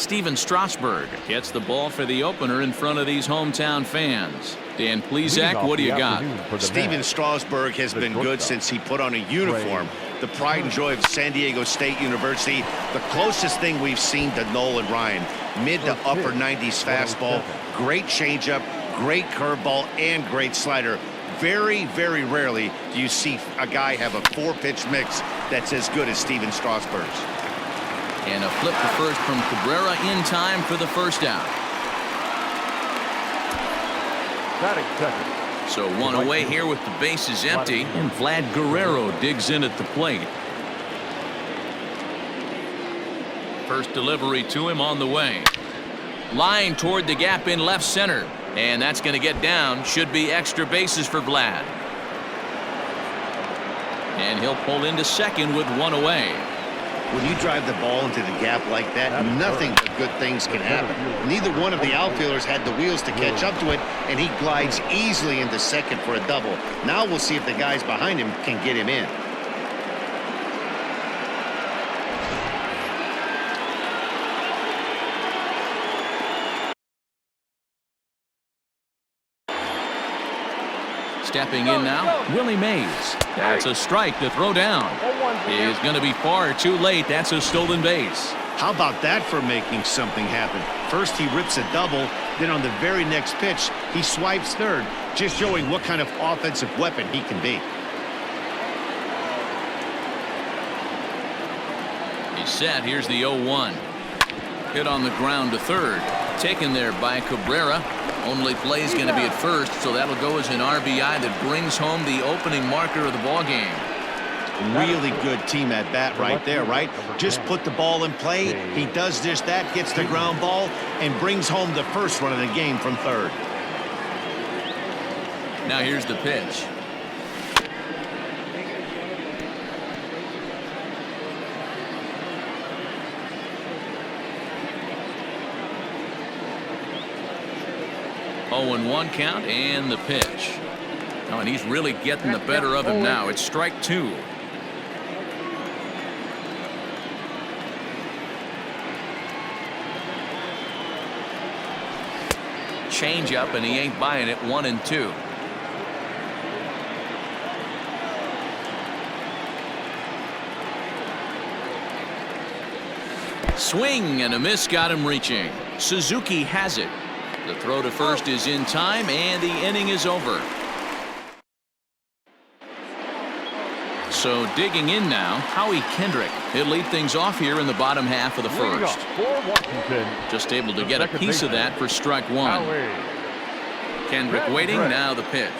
Steven Strasburg gets the ball for the opener in front of these hometown fans. Dan Plesac, what do you got? Steven Strasburg has been good since he put on a uniform. The pride and joy of San Diego State University. The closest thing we've seen to Nolan Ryan. Mid to upper 90s fastball. Great changeup, great curveball, and great slider. Very, very rarely do you see a guy have a 4-pitch mix that's as good as Steven Strasburg's. And a flip to first from Cabrera in time for the first out. So one away here with the bases empty, and Vlad Guerrero digs in at the plate. First delivery to him on the way. Line toward the gap in left center, and that's going to get down. Should be extra bases for Vlad. And he'll pull into second with one away. When you drive the ball into the gap like that, nothing but good things can happen. Neither one of the outfielders had the wheels to catch up to it, and he glides easily into second for a double. Now we'll see if the guys behind him can get him in. Stepping in now, Willie Mays. That's a strike to throw down. Is going to be far too late. That's a stolen base. How about that for making something happen? First he rips a double, then on the very next pitch he swipes third, just showing what kind of offensive weapon he can be. He's set. Here's the 0-1. Hit on the ground to third. Taken there by Cabrera. Only play is going to be at first, so that'll go as an RBI that brings home the opening marker of the ball game. Really good team at bat right there, right? Just put the ball in play. He does just that, gets the ground ball, and brings home the first run of the game from third. Now here's the pitch. Oh, and 1 count, and the pitch. Oh, and he's really getting the better of him now. It's strike 2. Change up, and he ain't buying it. 1-2. Swing and a miss got him reaching. Suzuki has it. The throw to first is in time, and the inning is over. So digging in now, Howie Kendrick. He'll lead things off here in the bottom half of the first. Just able to get a piece of that for strike 1. Kendrick waiting, now the pitch.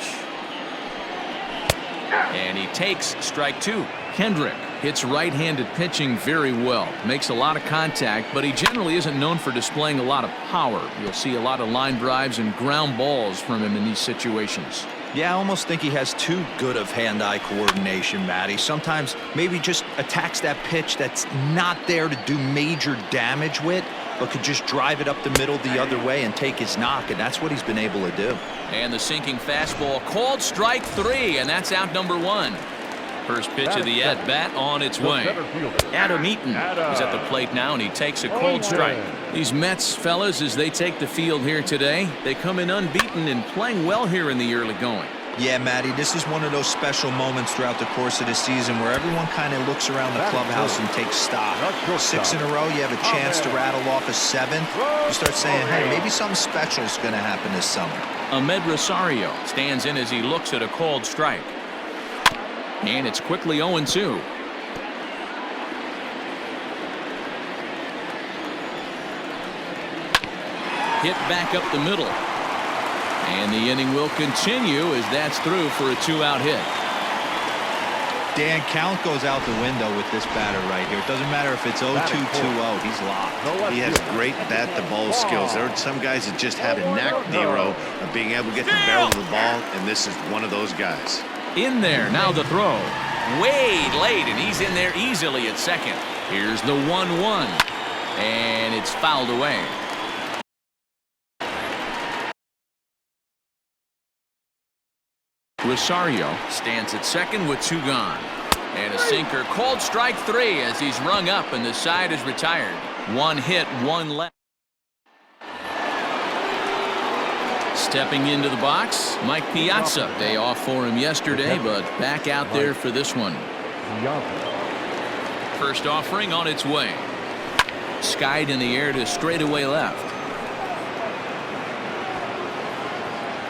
And he takes strike 2. Kendrick hits right-handed pitching very well. Makes a lot of contact, but he generally isn't known for displaying a lot of power. You'll see a lot of line drives and ground balls from him in these situations. Yeah, I almost think he has too good of hand-eye coordination, Matty. Sometimes maybe just attacks that pitch that's not there to do major damage with, but could just drive it up the middle the other way and take his knock, and that's what he's been able to do. And the sinking fastball called strike 3, and that's out number 1. First pitch of the at-bat on its way. Adam Eaton is at the plate now, and he takes a cold strike. These Mets, fellas, as they take the field here today, they come in unbeaten and playing well here in the early going. Yeah, Matty, this is one of those special moments throughout the course of the season where everyone kind of looks around the clubhouse and takes stock. 6 in a row, you have a chance to rattle off a 7th. You start saying, hey, maybe something special is going to happen this summer. Ahmed Rosario stands in as he looks at a called strike. And it's quickly 0-2. Hit back up the middle. And the inning will continue as that's through for a 2-out hit. Dan, count goes out the window with this batter right here. It doesn't matter if it's 0-2, 2-0. He's locked. He has great bat-to-ball skills. There are some guys that just have a knack, Nero, of being able to get the barrel of the ball, and this is one of those guys. In there, now the throw. Way late, and he's in there easily at second. Here's the 1-1, and it's fouled away. Rosario stands at second with 2 gone. And a sinker called strike 3 as he's rung up and the side is retired. One hit, one left. Stepping into the box, Mike Piazza. Day off for him yesterday, but back out there for this one. First offering on its way. Skied in the air to straightaway left.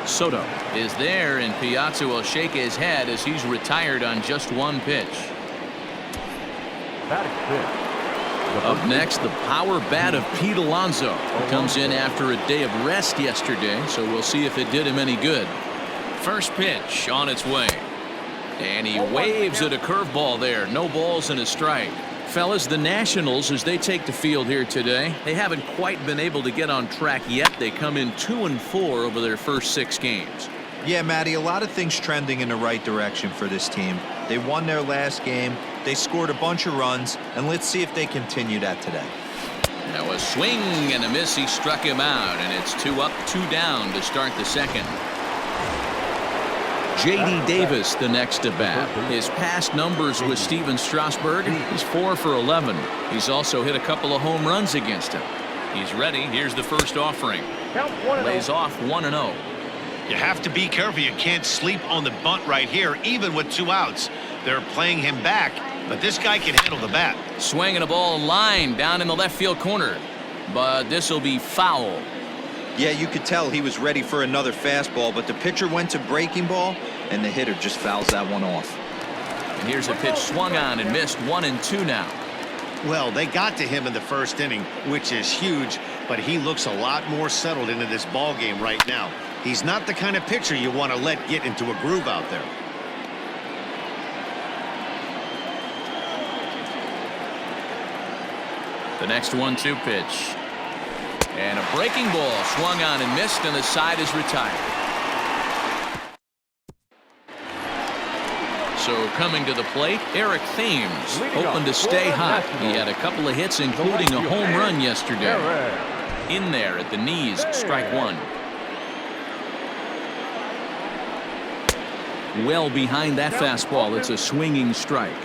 Soto is there, and Piazza will shake his head as he's retired on just one pitch. Up next, the power bat of Pete Alonso, who comes in after a day of rest yesterday, so we'll see if it did him any good. First pitch on its way. And he waves at a curveball there. No balls and a strike. Fellas, the Nationals, as they take the field here today, they haven't quite been able to get on track yet. They come in 2-4 over their first 6 games. Yeah, Matty, a lot of things trending in the right direction for this team. They won their last game. They scored a bunch of runs, and let's see if they continue that today. Now a swing and a miss. He struck him out, and it's 2 up, 2 down to start the second. J.D. Davis, the next to bat. His past numbers with Steven Strasburg, he's 4 for 11. He's also hit a couple of home runs against him. He's ready. Here's the first offering. Lays off 1-0. You have to be careful. You can't sleep on the bunt right here, even with 2 outs. They're playing him back, but this guy can handle the bat. Swinging a ball line down in the left field corner, but this will be foul. Yeah, you could tell he was ready for another fastball, but the pitcher went to breaking ball, and the hitter just fouls that one off. And here's a pitch swung on and missed. 1-2 now. Well, they got to him in the first inning, which is huge, but he looks a lot more settled into this ball game right now. He's not the kind of pitcher you want to let get into a groove out there. The next 1-2 pitch. And a breaking ball swung on and missed, and the side is retired. So coming to the plate, Eric Thames, hoping to stay hot. He had a couple of hits, including a home run yesterday. In there at the knees, strike 1. Well behind that fastball, it's a swinging strike.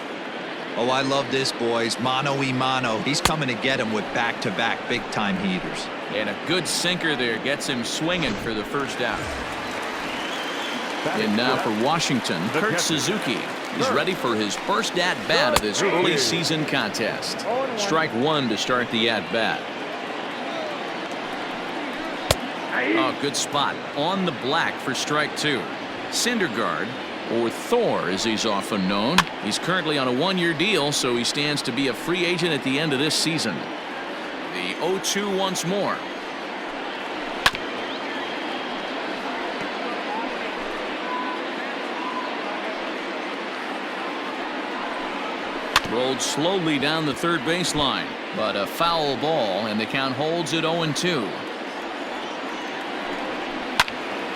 Oh, I love this, boys. Mano-y-mano. He's coming to get him with back-to-back big-time heaters. And a good sinker there gets him swinging for the first out. And now for Washington, Kurt Suzuki. He's ready for his first at-bat of this preseason contest. Strike 1 to start the at-bat. Oh, good spot on the black for strike 2. Syndergaard, or Thor as he's often known. He's currently on a 1-year deal, so he stands to be a free agent at the end of this season. The 0-2 once more. Rolled slowly down the third baseline, but a foul ball, and the count holds at 0-2.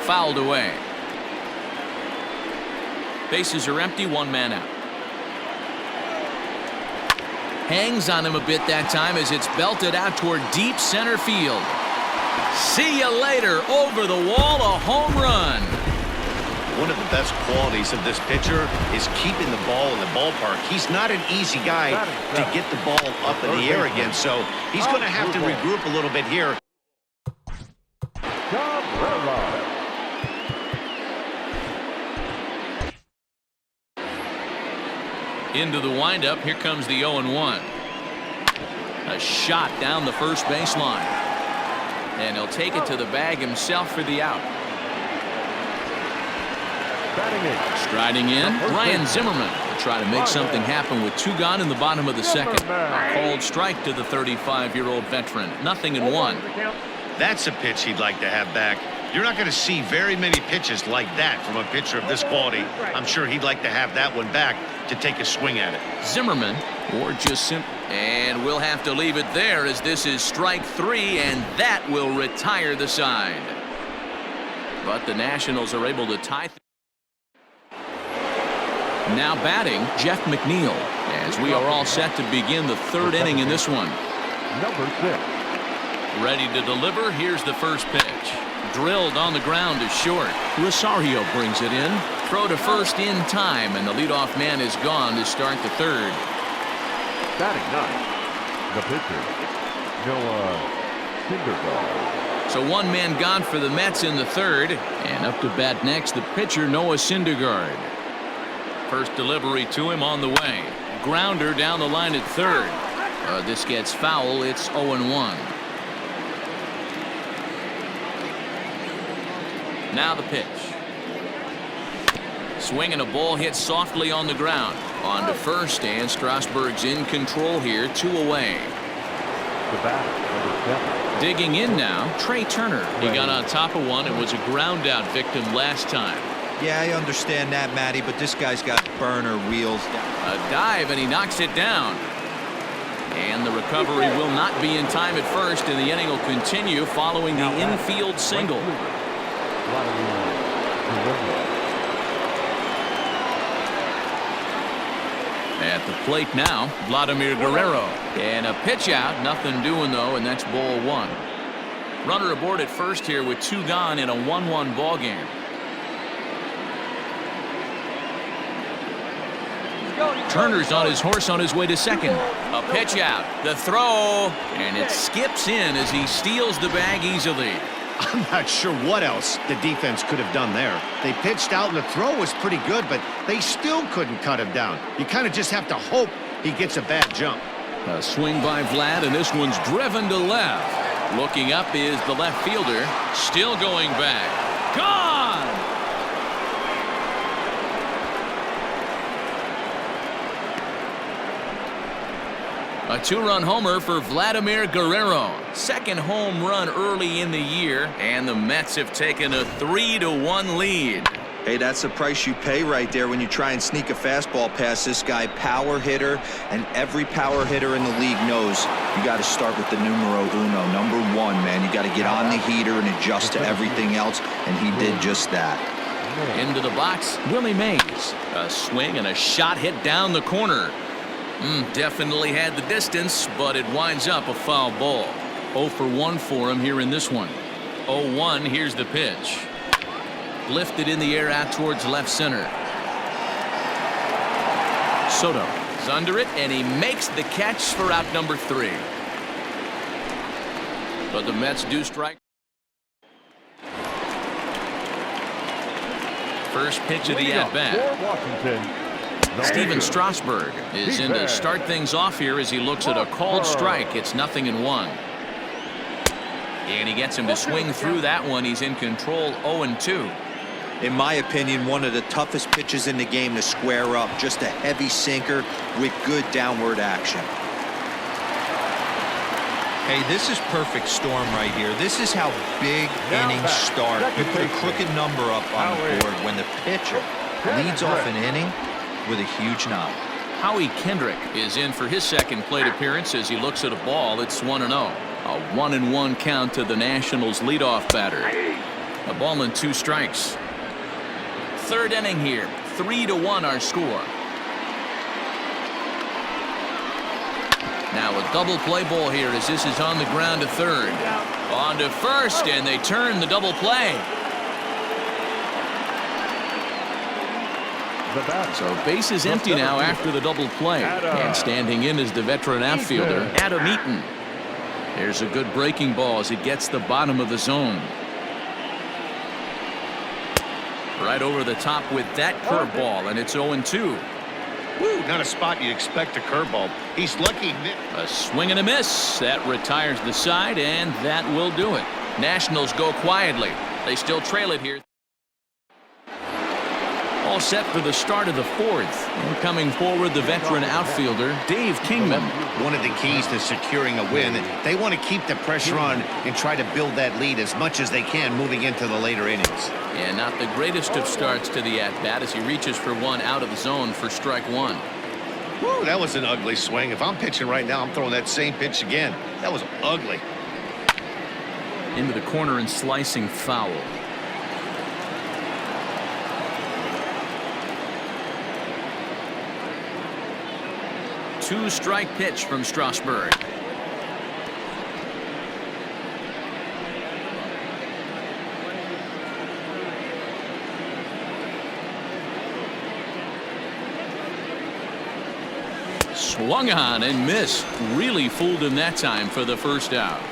Fouled away. Bases are empty, 1 man out. Hangs on him a bit that time as it's belted out toward deep center field. See you later. Over the wall, a home run. One of the best qualities of this pitcher is keeping the ball in the ballpark. He's not an easy guy to get the ball up in the air again, so he's going to have to regroup a little bit here. Into the windup. Here comes the 0-1. A shot down the first baseline. And he'll take it to the bag himself for the out. Striding in, Ryan Zimmerman will try to make something happen with 2 gone in the bottom of the second. A called strike to the 35-year-old veteran. 0-1. That's a pitch he'd like to have back. You're not going to see very many pitches like that from a pitcher of this quality. I'm sure he'd like to have that one back to take a swing at it. Zimmerman, or just and we'll have to leave it there as this is strike 3, and that will retire the side. But the Nationals are able to tie. Now batting, Jeff McNeil, as we are all set to begin the 3rd inning in this one. Number 6. Ready to deliver. Here's the first pitch. Drilled on the ground to short. Rosario brings it in. Throw to first in time, and the leadoff man is gone to start the 3rd. Batting 9, the pitcher, So one man gone for the Mets in the third, and up to bat next the pitcher Noah Syndergaard. First delivery to him on the way. Grounder down the line at third. This gets foul. It's 0-1. Now the pitch. Swing and a ball hit softly on the ground. On to first, and Strasburg's in control here, 2 away. Digging in now, Trey Turner. He got on top of one and was a ground out victim last time. Yeah, I understand that, Matty, but this guy's got burner wheels. A dive, and he knocks it down. And the recovery will not be in time at first, and the inning will continue following the infield single. At the plate now, Vladimir Guerrero. And a pitch out, nothing doing though, and that's ball 1. Runner aboard at first here with 2 gone in a 1-1 ball game. Turner's on his horse on his way to second. A pitch out, the throw, and it skips in as he steals the bag easily. I'm not sure what else the defense could have done there. They pitched out and the throw was pretty good, but they still couldn't cut him down. You kind of just have to hope he gets a bad jump. A swing by Vlad, and this one's driven to left. Looking up is the left fielder, still going back. Gone! A 2-run homer for Vladimir Guerrero. Second home run early in the year, and the Mets have taken a 3-1 lead. Hey, that's the price you pay right there when you try and sneak a fastball past this guy. Power hitter, and every power hitter in the league knows you got to start with the numero uno, number 1, man. You got to get on the heater and adjust to everything else, and he did just that. Into the box, Willie Mays. A swing and a shot hit down the corner. Definitely had the distance, but it winds up a foul ball. 0 for 1 for him here in this one. 0-1, here's the pitch. Lifted in the air out towards left center. Soto is under it, and he makes the catch for out number 3. But the Mets do strike. First pitch of the at-bat. Steven Strasburg is in to start things off here as he looks at a called strike. It's 0-1. And he gets him to swing through that one. He's in control, 0-2. In my opinion, one of the toughest pitches in the game to square up. Just a heavy sinker with good downward action. Hey, this is perfect storm right here. This is how big innings start. You put a crooked number up on the board when the pitcher leads off an inning with a huge knock. Howie Kendrick is in for his second plate appearance as he looks at a ball. It's 1-0. A 1-1 count to the Nationals leadoff batter. A ball and 2 strikes. Third inning here. 3-1 our score. Now a double play ball here as this is on the ground to third. On to first, and they turn the double play. So base is empty now after the double play. And standing in is the veteran outfielder, Adam Eaton. There's a good breaking ball as it gets the bottom of the zone. Right over the top with that curveball, and it's 0-2. Woo, not a spot you'd expect a curveball. He's lucky. A swing and a miss. That retires the side, and that will do it. Nationals go quietly. They still trail it here. All set for the start of the 4th. And coming forward, the veteran outfielder, Dave Kingman. One of the keys to securing a win, they want to keep the pressure on and try to build that lead as much as they can moving into the later innings. And not the greatest of starts to the at-bat as he reaches for one out of the zone for strike 1. Woo, that was an ugly swing. If I'm pitching right now, I'm throwing that same pitch again. That was ugly. Into the corner and slicing foul. Two-strike pitch from Strasburg. Swung on and missed. Really fooled him that time for the first out.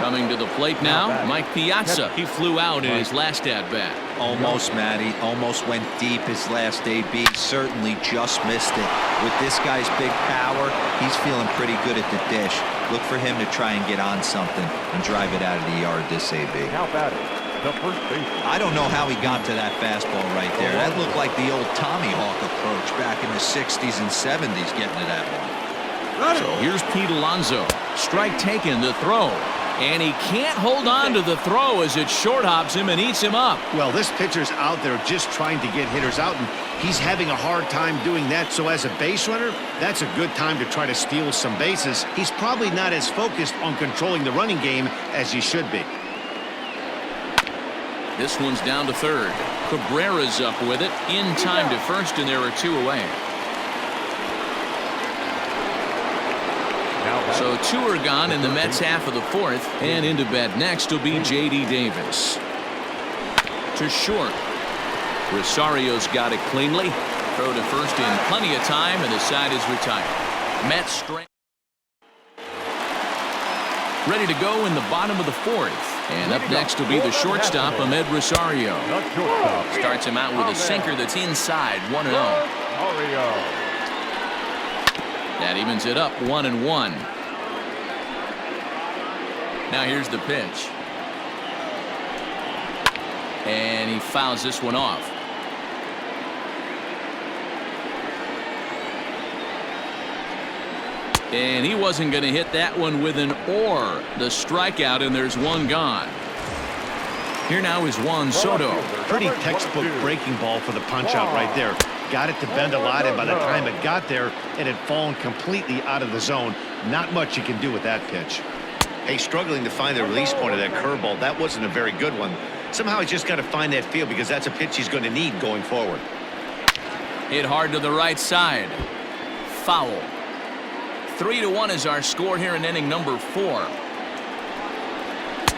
Coming to the plate now, Mike Piazza. He flew out in his last at-bat. Almost, Matty. Almost went deep his last AB. Certainly just missed it. With this guy's big power, he's feeling pretty good at the dish. Look for him to try and get on something and drive it out of the yard this AB. How about it? The first base. I don't know how he got to that fastball right there. That looked like the old Tommy Hawk approach back in the 60s and 70s getting to that one. So here's Pete Alonso. Strike taken, the throw. And he can't hold on to the throw as it short hops him and eats him up. Well, this pitcher's out there just trying to get hitters out, and he's having a hard time doing that. So as a base runner, that's a good time to try to steal some bases. He's probably not as focused on controlling the running game as he should be. This one's down to third. Cabrera's up with it. In time to first, and there are two away. So two are gone in the Mets half of the fourth, and into bat next will be J.D. Davis. To short. Rosario's got it cleanly. Throw to first in plenty of time, and the side is retired. Mets straight. Ready to go in the bottom of the fourth. And up next will be the shortstop, Ahmed Rosario. Starts him out with a sinker that's inside, 1-0. That evens it up, 1-1. Now here's the pitch. And he fouls this one off. And he wasn't going to hit that one with an or. The strikeout, and there's one gone. Here now is Juan Soto. Pretty textbook breaking ball for the punch out right there. Got it to bend a lot, and by the time it got there, it had fallen completely out of the zone. Not much you can do with that pitch. Hey, struggling to find the release point of that curveball. That wasn't a very good one. Somehow he's just got to find that feel, because that's a pitch he's going to need going forward. Hit hard to the right side. Foul. 3-1 is our score here in inning number 4.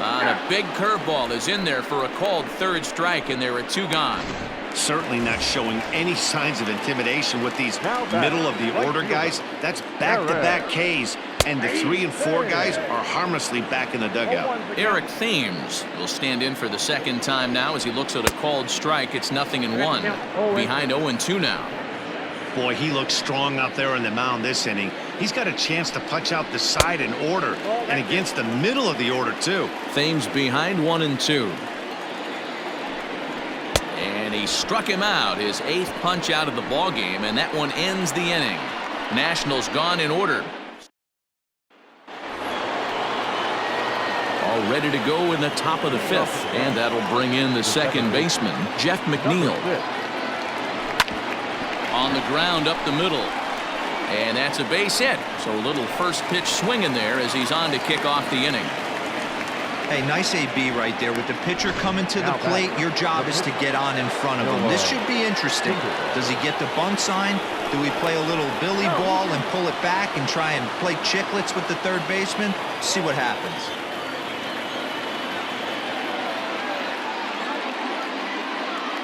And a big curveball is in there for a called third strike, and there are two gone. Certainly not showing any signs of intimidation with these middle of the order guys. That's back-to-back Ks, and the 3 and 4 guys are harmlessly back in the dugout. Eric Thames will stand in for the second time now as he looks at a called strike. It's 0-1. Behind 0-2 now. Boy, he looks strong out there on the mound this inning. He's got a chance to punch out the side in order, and against the middle of the order, too. Thames behind 1-2. And he struck him out, his 8th punch out of the ball game, and that one ends the inning. Nationals gone in order. All ready to go in the top of the 5th, and that'll bring in the second baseman, Jeff McNeil. On the ground up the middle, and that's a base hit. So a little first pitch swing in there as he's on to kick off the inning. Hey, nice AB right there. With the pitcher coming to the plate, your job is to get on in front of him. This should be interesting. Does he get the bunt sign? Do we play a little Billy ball and pull it back and try and play chicklets with the third baseman? See what happens.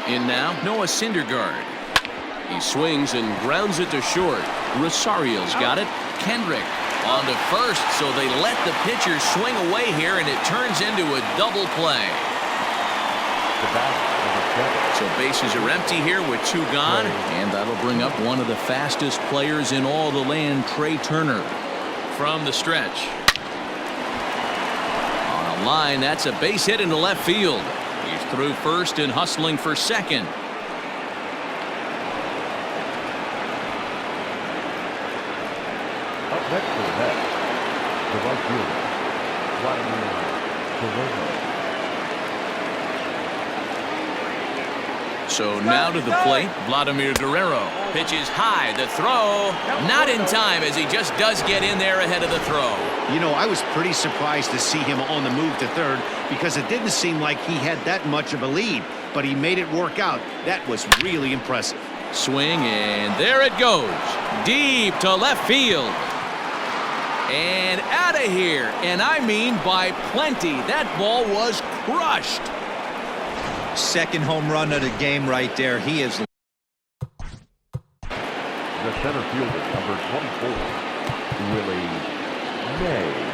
In now, Noah Syndergaard. He swings and grounds it to short. Rosario's got it. Kendrick on to first, so they let the pitcher swing away here, and it turns into a double play. So bases are empty here with two gone, and that'll bring up one of the fastest players in all the land, Trey Turner. From the stretch. On a line, that's a base hit into left field. He's through first and hustling for second. Up next to the net, the right fielder, Vladimir. So now to the plate, Vladimir Guerrero. Pitches high, the throw, not in time as he just does get in there ahead of the throw. You know, I was pretty surprised to see him on the move to third, because it didn't seem like he had that much of a lead, but he made it work out. That was really impressive. Swing, and there it goes. Deep to left field. And out of here, and I mean by plenty. That ball was crushed. Second home run of the game right there. He is The center fielder, number 24, Willie May.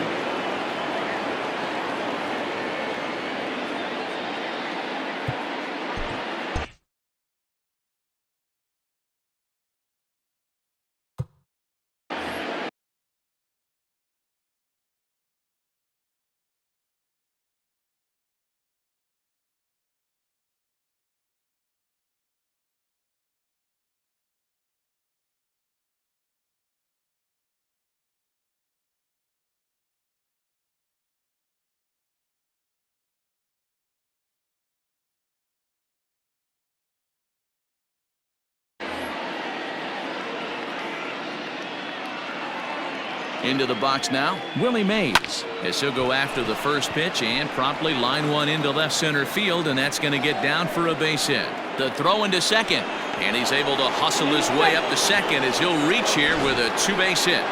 Into the box now, Willie Mays, as he'll go after the first pitch and promptly line one into left center field, and that's going to get down for a base hit. The throw into second, and he's able to hustle his way up to second as he'll reach here with a two-base hit.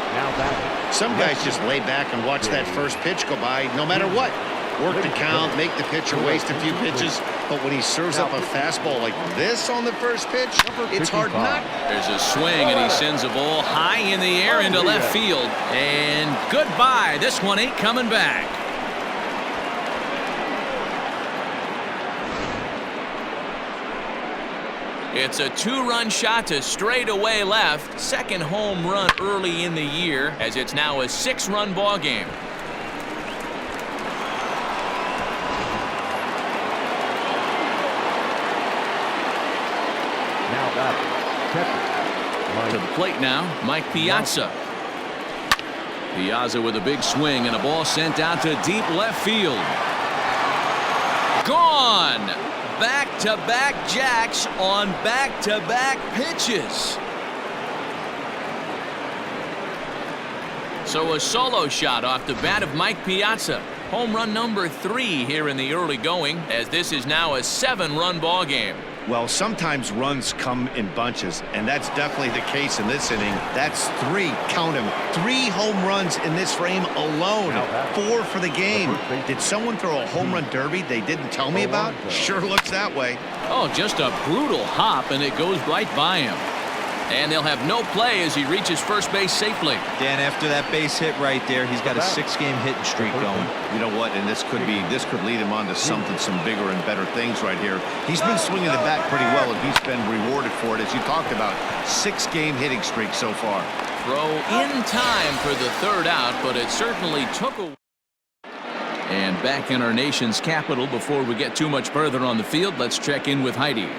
Some guys just lay back and watch that first pitch go by no matter what. Work the count, make the pitcher waste a few pitches, but when he serves up a fastball like this on the first pitch, it's hard not. There's a swing, and he sends a ball high in the air into left field. And goodbye. This one ain't coming back. It's a two-run shot to straightaway left. Second home run early in the year, as it's now a six-run ball game. To the plate now, Mike Piazza. Piazza with a big swing and a ball sent out to deep left field. Gone! Back-to-back jacks on back-to-back pitches. So a solo shot off the bat of Mike Piazza. Home run number 3 here in the early going, as this is now a 7-run ball game. Well, sometimes runs come in bunches, and that's definitely the case in this inning. That's 3, count them, 3 home runs in this frame alone. 4 for the game. Did someone throw a home run derby they didn't tell me about? Sure looks that way. Oh, just a brutal hop, and it goes right by him. And they'll have no play as he reaches first base safely. Dan, after that base hit right there, he's got a 6-game hitting streak going. You know what? And this could lead him on to some bigger and better things right here. He's been swinging the bat pretty well, and he's been rewarded for it, as you talked about. 6-game hitting streak so far. Throw in time for the third out, but it certainly took a... And back in our nation's capital, before we get too much further on the field, let's check in with Heidi.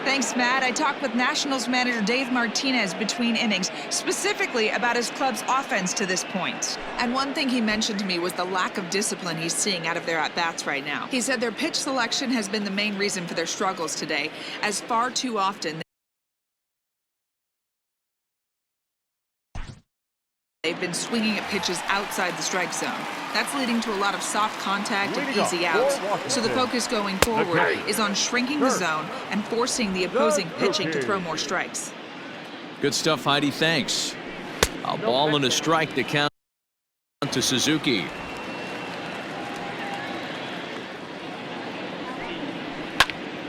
Thanks, Matt. I talked with Nationals manager Dave Martinez between innings, specifically about his club's offense to this point. And one thing he mentioned to me was the lack of discipline he's seeing out of their at-bats right now. He said their pitch selection has been the main reason for their struggles today, as far too often they've been swinging at pitches outside the strike zone. That's leading to a lot of soft contact and easy outs. So the focus going forward is on shrinking the zone and forcing the opposing pitching to throw more strikes. Good stuff, Heidi. Thanks. A ball and a strike to count to Suzuki.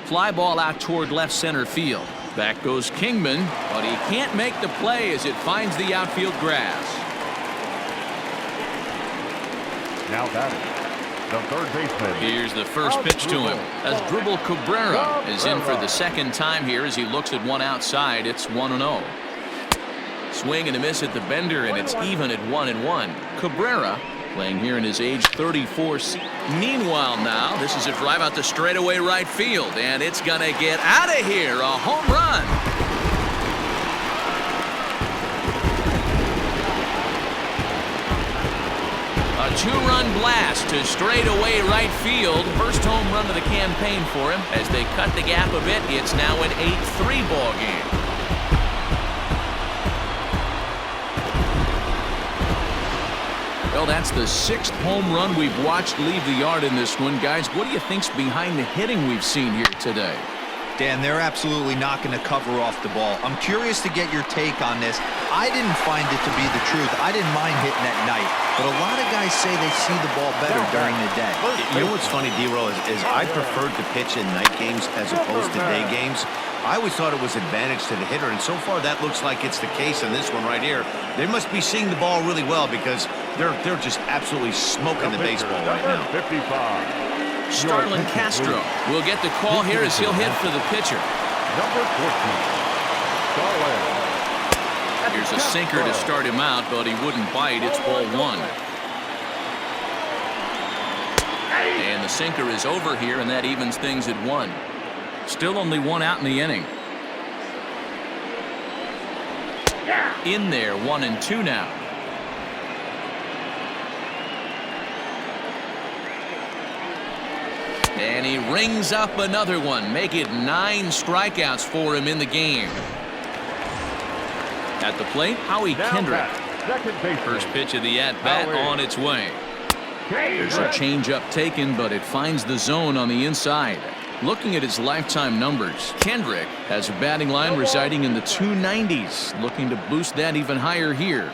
Fly ball out toward left center field. Back goes Kingman, but he can't make the play as it finds the outfield grass. Now batting, the third baseman. Here's the first pitch to him. Asdrubal Cabrera is in for the second time here as he looks at one outside. It's 1-0. Swing and a miss at the bender, and it's even at 1-1. Cabrera playing here in his age 34 season. Meanwhile now, this is a drive out to straightaway right field, and it's going to get out of here. A home run. A 2-run blast to straightaway right field. First home run of the campaign for him. As they cut the gap a bit, it's now an 8-3 ball game. Well, that's the 6th home run we've watched leave the yard in this one. Guys, what do you think's behind the hitting we've seen here today? Yeah, and they're absolutely not going to cover off the ball. I'm curious to get your take on this. I didn't find it to be the truth. I didn't mind hitting at night, but a lot of guys say they see the ball better during the day. You know what's funny, D-Roll, is I preferred to pitch in night games as opposed to day games. I always thought it was advantage to the hitter, and so far that looks like it's the case in this one right here. They must be seeing the ball really well because they're just absolutely smoking the baseball right now. 55. Starlin Castro will get the call here as he'll hit for the pitcher. Number 14. Starlin. Here's a sinker to start him out, but he wouldn't bite. It's ball one. And the sinker is over here, and that evens things at 1. Still only 1 out in the inning. In there, 1-2 now. And he rings up another one. Make it 9 strikeouts for him in the game. At the plate, Howie Kendrick. First pitch of the at-bat on its way. There's a changeup taken, but it finds the zone on the inside. Looking at his lifetime numbers, Kendrick has a batting line residing in the 290s. Looking to boost that even higher here.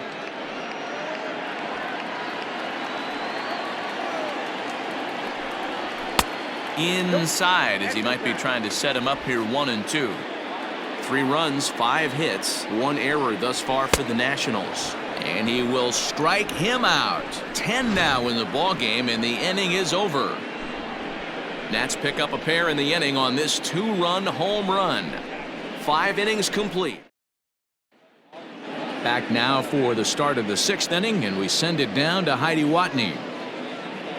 Inside as he might be trying to set him up here 1-2. 3 runs, 5 hits, 1 error thus far for the Nationals. And he will strike him out. 10 now in the ball game, and the inning is over. Nats pick up a pair in the inning on this 2-run home run. 5 innings complete. Back now for the start of the 6th inning, and we send it down to Heidi Watney.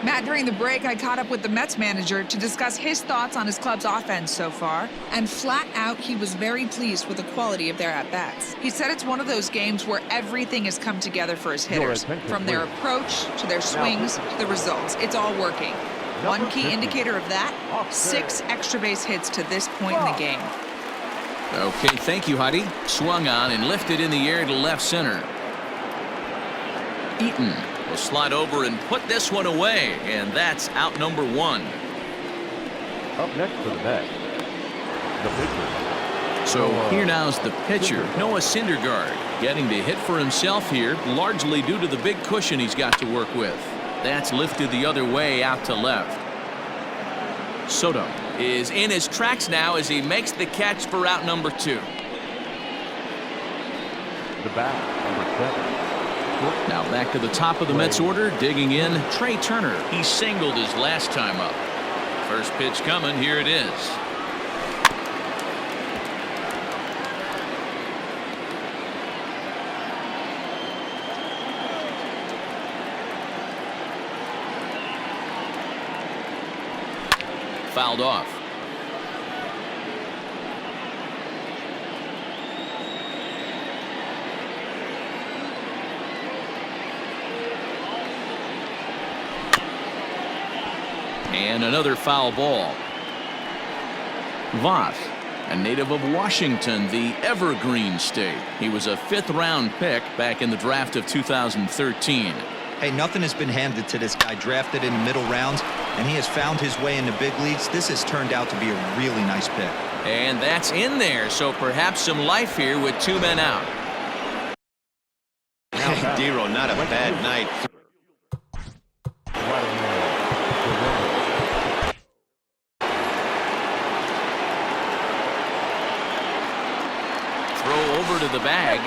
Matt, during the break, I caught up with the Mets manager to discuss his thoughts on his club's offense so far, and flat out, he was very pleased with the quality of their at-bats. He said it's one of those games where everything has come together for his hitters, from their approach to their swings to the results. It's all working. One key indicator of that, 6 extra base hits to this point in the game. Okay, thank you, Heidi. Swung on and lifted in the air to left center. Eaton will slide over and put this one away, and that's out number 1. Up next for the Mets, the pitcher. So here now's the pitcher, Noah Syndergaard, getting to hit for himself here, largely due to the big cushion he's got to work with. That's lifted the other way out to left. Soto is in his tracks now as he makes the catch for out number 2. The bat, number 7. Now back to the top of the Mets order, digging in, Trey Turner. He singled his last time up. First pitch coming, here it is. Fouled off. And another foul ball. Voth, a native of Washington, the Evergreen State. He was a 5th-round pick back in the draft of 2013. Hey, nothing has been handed to this guy. Drafted in the middle rounds, and he has found his way in the big leagues. This has turned out to be a really nice pick. And that's in there, so perhaps some life here with 2 men out. D-Roll, not a bad night. Throw over to the bag.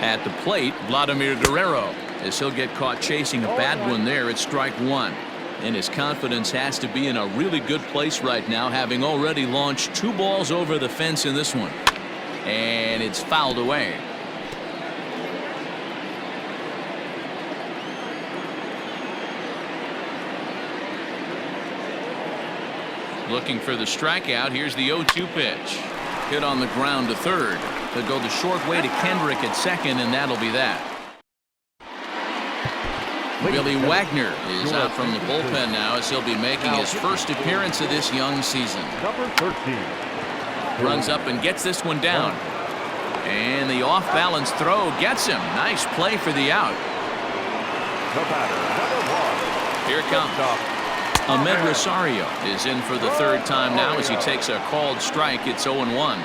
At the plate, Vladimir Guerrero, as he'll get caught chasing a bad one there at strike 1. And his confidence has to be in a really good place right now, having already launched 2 balls over the fence in this one. And it's fouled away. Looking for the strikeout. Here's the 0-2 pitch. Hit on the ground to third. They'll go the short way to Kendrick at second, and that'll be that. Billy Wagner is out from the bullpen now as he'll be making his first appearance of this young season. Number 13. Runs up and gets this one down. And the off-balance throw gets him. Nice play for the out. The batter, Here it comes. Ahmed Rosario is in for the third time now as he takes a called strike. It's 0-1.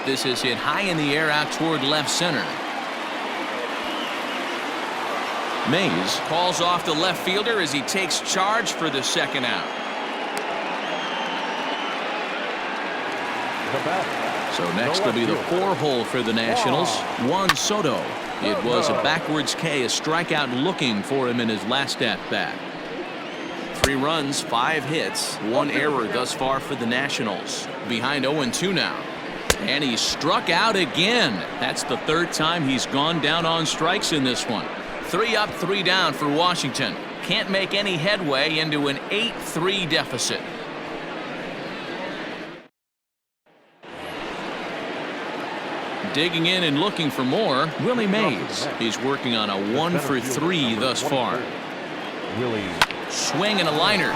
This is hit high in the air out toward left center. Mays calls off the left fielder as he takes charge for the second out. So next will be the 4-hole for the Nationals. Juan Soto. It was a backwards K, a strikeout looking for him in his last at bat. 3 runs, 5 hits, 1 error thus far for the Nationals. Behind 0-2 now. And he struck out again. That's the 3rd time he's gone down on strikes in this one. 3 up, 3 down for Washington. Can't make any headway into an 8-3 deficit. Digging in and looking for more, Willie Mays. He's working on a 1 for 3 thus far. Swing and a liner.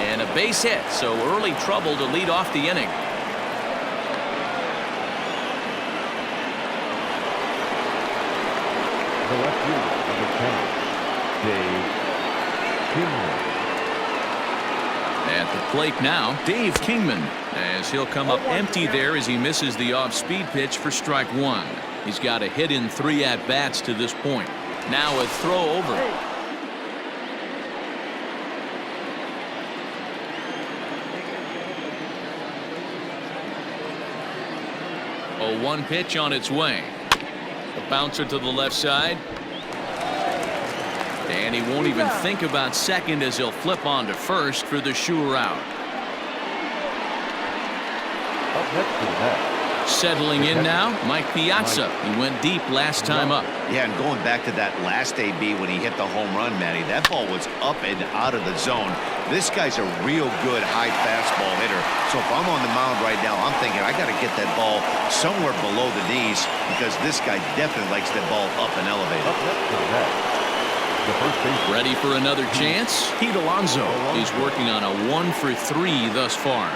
And a base hit, so early trouble to lead off the inning. The left fielder, number 10, Dave Kingman. At the plate now, Dave Kingman, as he'll come up empty there as he misses the off-speed pitch for strike 1. He's got a hit in 3 at-bats to this point. Now a throw over. A 1 pitch on its way. A bouncer to the left side. And he won't even think about second as he'll flip on to first for the sure out. Up next to the bat. Settling in now, Mike Piazza. He went deep last time up. Yeah, and going back to that last AB when he hit the home run, Matty, that ball was up and out of the zone. This guy's a real good high fastball hitter. So if I'm on the mound right now, I'm thinking I got to get that ball somewhere below the knees because this guy definitely likes that ball up and elevated. Up next to the bat. The first baseman. Ready for another chance? Pete Alonso. He's working on a 1 for 3 thus far.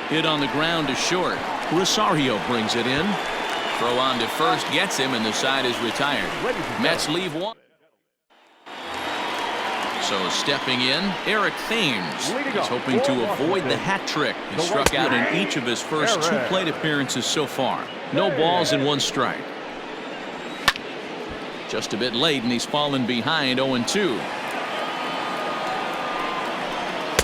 Hit on the ground to short. Rosario brings it in. Throw on to first gets him, and the side is retired. Mets leave 1. So stepping in, Eric Thames is hoping to avoid the hat trick. He struck out in each of his first 2 plate appearances so far. No balls and 1 strike. Just a bit late, and he's fallen behind 0-2.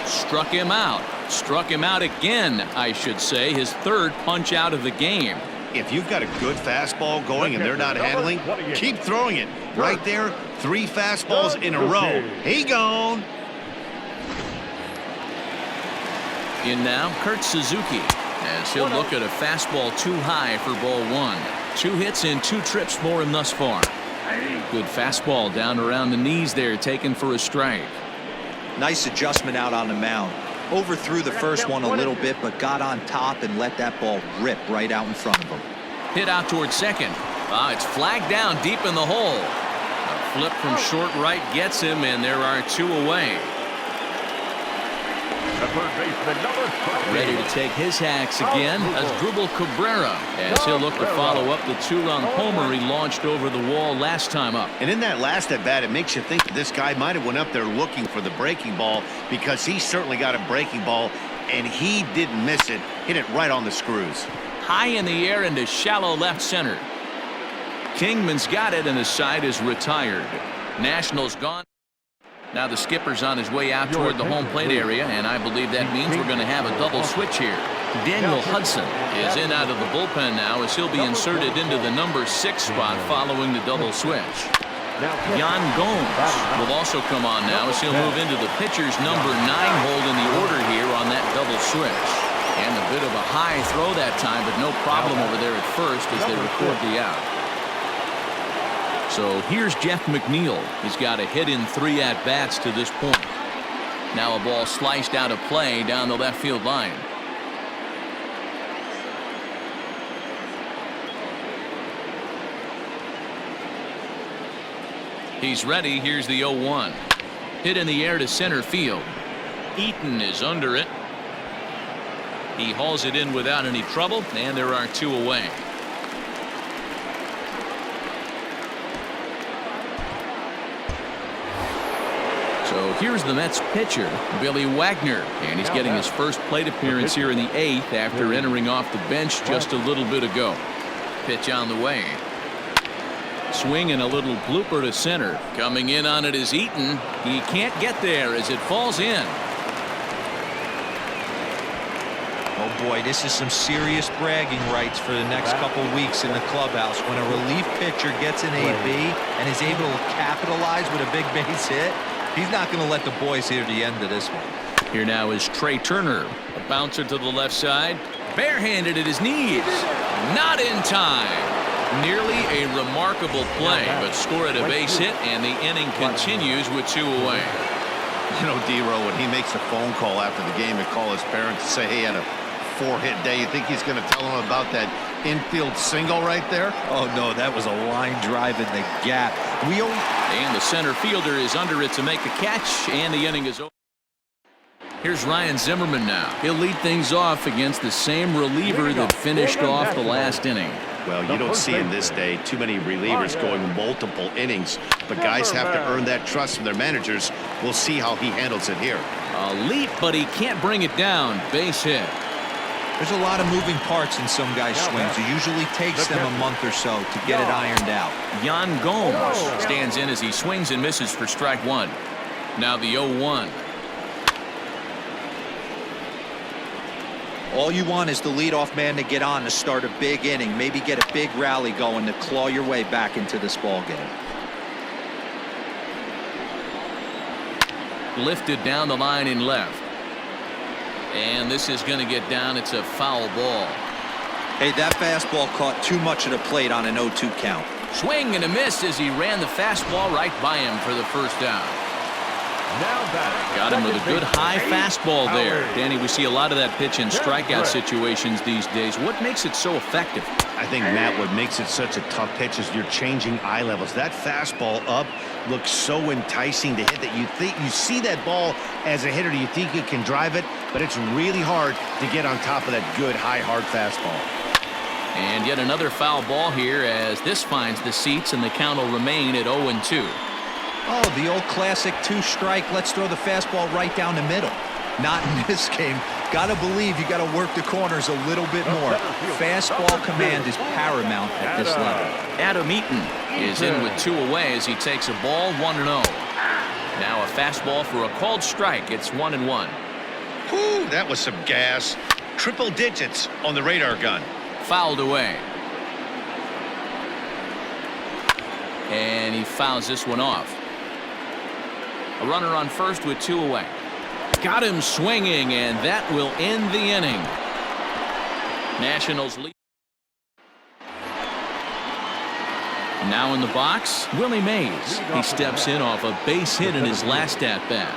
Struck him out. Struck him out again, I should say. His 3rd punch out of the game. If you've got a good fastball going and they're not handling, keep throwing it. Right there, 3 fastballs in a row. He gone. In now, Kurt Suzuki, as he'll look at a fastball too high for ball 1. 2 hits and 2 trips for him thus far. Good fastball down around the knees there, taken for a strike. Nice adjustment out on the mound. Overthrew the first one a little bit, but got on top and let that ball rip right out in front of him. Hit out towards second. It's flagged down deep in the hole. A flip from short right gets him, and there are 2 away. The third baseman, number 13. Ready to take his hacks again as Asdrubal Cabrera, as he'll look to follow up the 2-run homer he launched over the wall last time up. And in that last at bat, it makes you think this guy might have went up there looking for the breaking ball because he certainly got a breaking ball and he didn't miss it. Hit it right on the screws. High in the air into shallow left center. Kingman's got it, and his side is retired. Nationals gone. Now the skipper's on his way out toward the home plate area, and I believe that means we're going to have a double switch here. Daniel Hudson is in out of the bullpen now as he'll be inserted into the number 6 spot following the double switch. Yan Gomes will also come on now as he'll move into the pitcher's number 9 hold in the order here on that double switch. And a bit of a high throw that time, but no problem over there at first as they record the out. So here's Jeff McNeil. He's got a hit in 3 at-bats to this point. Now a ball sliced out of play down the left field line. He's ready. Here's the 0-1. Hit in the air to center field. Eaton is under it. He hauls it in without any trouble, and there are 2 away. So here's the Mets pitcher, Billy Wagner, and he's getting his first plate appearance here in the 8th after entering off the bench just a little bit ago. Pitch on the way. Swing and a little blooper to center. Coming in on it is Eaton. He can't get there as it falls in. Oh boy, this is some serious bragging rights for the next couple weeks in the clubhouse. When a relief pitcher gets an AB and is able to capitalize with a big base hit, he's not going to let the boys hear the end of this one. Here now is Trey Turner. A bouncer to the left side. Barehanded at his knees. Not in time. Nearly a remarkable play, but scored a base hit, and the inning continues with 2 away. You know, D-Row, when he makes a phone call after the game and call his parents to say, hey, he had a 4-hit day, you think he's going to tell him about that infield single right there? Oh, no, that was a line drive in the gap. And the center fielder is under it to make the catch, and the inning is over. Here's Ryan Zimmerman now. He'll lead things off against the same reliever that finished off the last inning. Well, you don't see in this day too many relievers going multiple innings, but guys have to earn that trust from their managers. We'll see how he handles it here. A leap, but he can't bring it down. Base hit. There's a lot of moving parts in some guys' swings. It usually takes them a month or so to get it ironed out. Yan Gomes stands in as he swings and misses for strike 1. Now the 0-1. All you want is the leadoff man to get on to start a big inning, maybe get a big rally going to claw your way back into this ball game. Lifted down the line in left. And this is going to get down. It's a foul ball. Hey, that fastball caught too much of the plate on an 0-2 count. Swing and a miss as he ran the fastball right by him for the first down. Got him with a good high fastball there. Danny, we see a lot of that pitch in strikeout situations these days. What makes it so effective? I think, Matt, what makes it such a tough pitch is you're changing eye levels. That fastball up looks so enticing to hit that you see that ball as a hitter, you think you can drive it, but it's really hard to get on top of that good high hard fastball. And yet another foul ball here as this finds the seats, and the count will remain at 0-2. Oh, the old classic 2-strike. Let's throw the fastball right down the middle. Not in this game. Gotta believe you gotta work the corners a little bit more. Fastball command is paramount at this level. Adam Eaton is in with 2 away as he takes a ball 1-0. Now a fastball for a called strike. It's 1-1. Whew, that was some gas. Triple digits on the radar gun. Fouled away. And he fouls this one off. A runner on first with 2 away. Got him swinging, and that will end the inning. Nationals lead. Now in the box, Willie Mays. He steps in off a base hit in his last at-bat.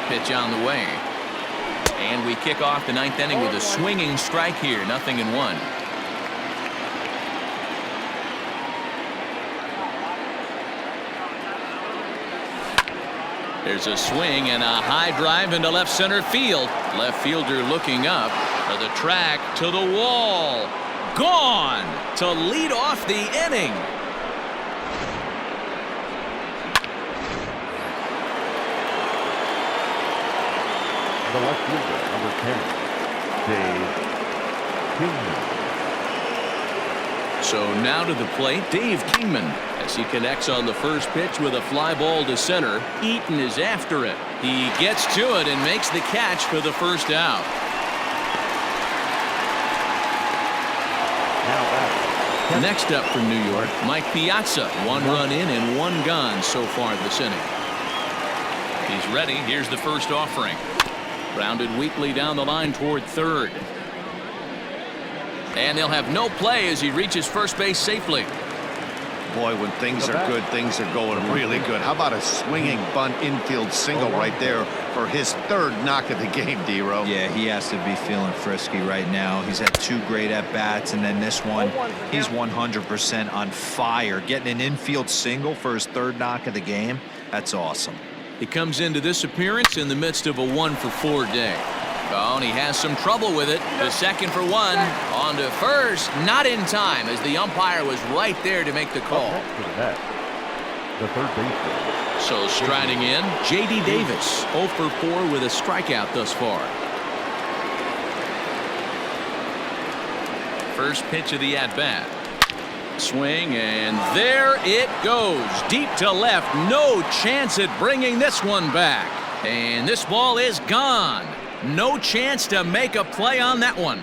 Pitch on the way. And we kick off the 9th inning with a swinging strike here. 0-1. There's a swing and a high drive into left center field. Left fielder looking up to the track, to the wall. Gone to lead off the inning. The left fielder, number 10, Dave Kingman. So now to the plate, Dave Kingman, as he connects on the first pitch with a fly ball to center. Eaton is after it. He gets to it and makes the catch for the first out. Next up from New York, Mike Piazza. 1 run in and 1 gone so far this inning. He's ready. Here's the first offering. Grounded weakly down the line toward third. And they'll have no play as he reaches first base safely. Boy, when things are good, things are going really good. How about a swinging bunt infield single right there for his 3rd knock of the game, D-Row? Yeah, he has to be feeling frisky right now. He's had 2 great at-bats, and then this one, he's 100% on fire. Getting an infield single for his 3rd knock of the game, that's awesome. He comes into this appearance in the midst of a 1-for-4 day. Oh, and he has some trouble with it. The second for 1. On to first. Not in time as the umpire was right there to make the call. the third baseman. So striding in, J.D. Davis, 0 for 4 with a strikeout thus far. First pitch of the at-bat. Swing, and there it goes. Deep to left. No chance at bringing this one back. And this ball is gone. No chance to make a play on that one.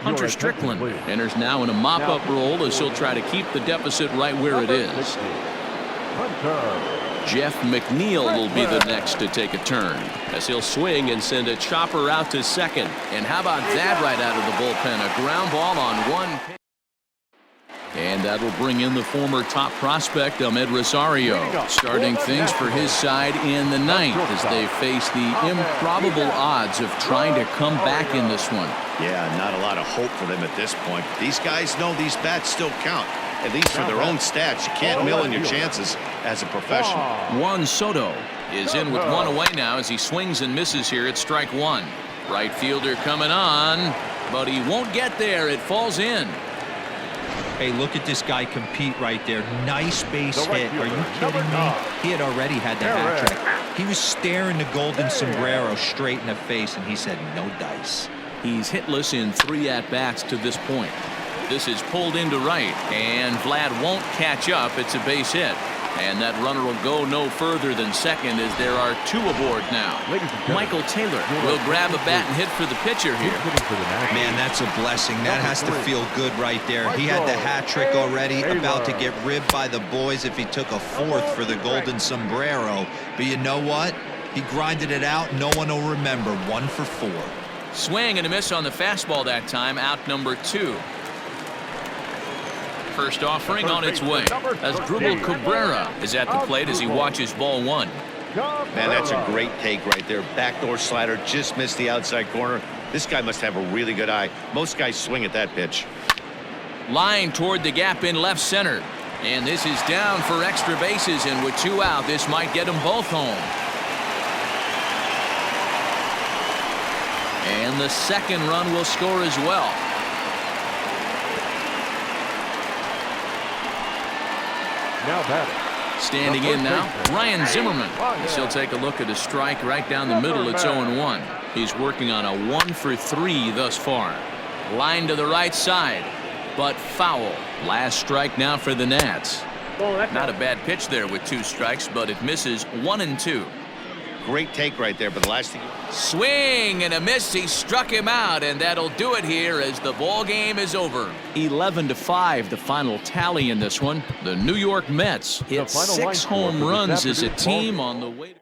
Hunter Strickland enters now in a mop-up role as he'll try to keep the deficit right where it is. Jeff McNeil will be the next to take a turn as he'll swing and send a chopper out to second. And how about that right out of the bullpen? A ground ball on one pitch. And that'll bring in the former top prospect, Ahmed Rosario, starting things for his side in the ninth as they face the improbable odds of trying to come back in this one. Yeah, not a lot of hope for them at this point. These guys know these bats still count, at least for their own stats. You can't mill in your chances as a professional. Juan Soto is in with one away now as he swings and misses here at strike one. Right fielder coming on, but he won't get there. It falls in. Hey, look at this guy compete right there. Nice base hit. Are you kidding me? He had already had the hat trick. He was staring the golden sombrero straight in the face, and he said, no dice. He's hitless in 3 at-bats to this point. This is pulled into right, and Vlad won't catch up. It's a base hit. And that runner will go no further than second as there are 2 aboard now. Michael Taylor will grab a bat and hit for the pitcher here. Man, that's a blessing. That has to feel good right there. He had the hat trick already, about to get ribbed by the boys if he took a 4th for the golden sombrero. But you know what? He grinded it out. No one will remember. 1 for 4. Swing and a miss on the fastball that time. Out number 2. First offering on its way as Drupal Cabrera is at the plate as he watches ball 1. Man, that's a great take right there. Backdoor slider, just missed the outside corner. This guy must have a really good eye. Most guys swing at that pitch. Line toward the gap in left center. And this is down for extra bases, and with 2 out, this might get them both home. And the second run will score as well. Now batting. Standing in now, Ryan Zimmerman. He'll take a look at a strike right down the middle. It's 0-1. He's working on a 1 for 3 thus far. Line to the right side, but foul. Last strike now for the Nats. Not a bad pitch there with 2 strikes, but it misses 1 and 2. Great take right there, but the last thing. Swing and a miss. He struck him out, and that'll do it here as the ball game is over. 11-5, the final tally in this one. The New York Mets hit 6 home runs as a team on the way to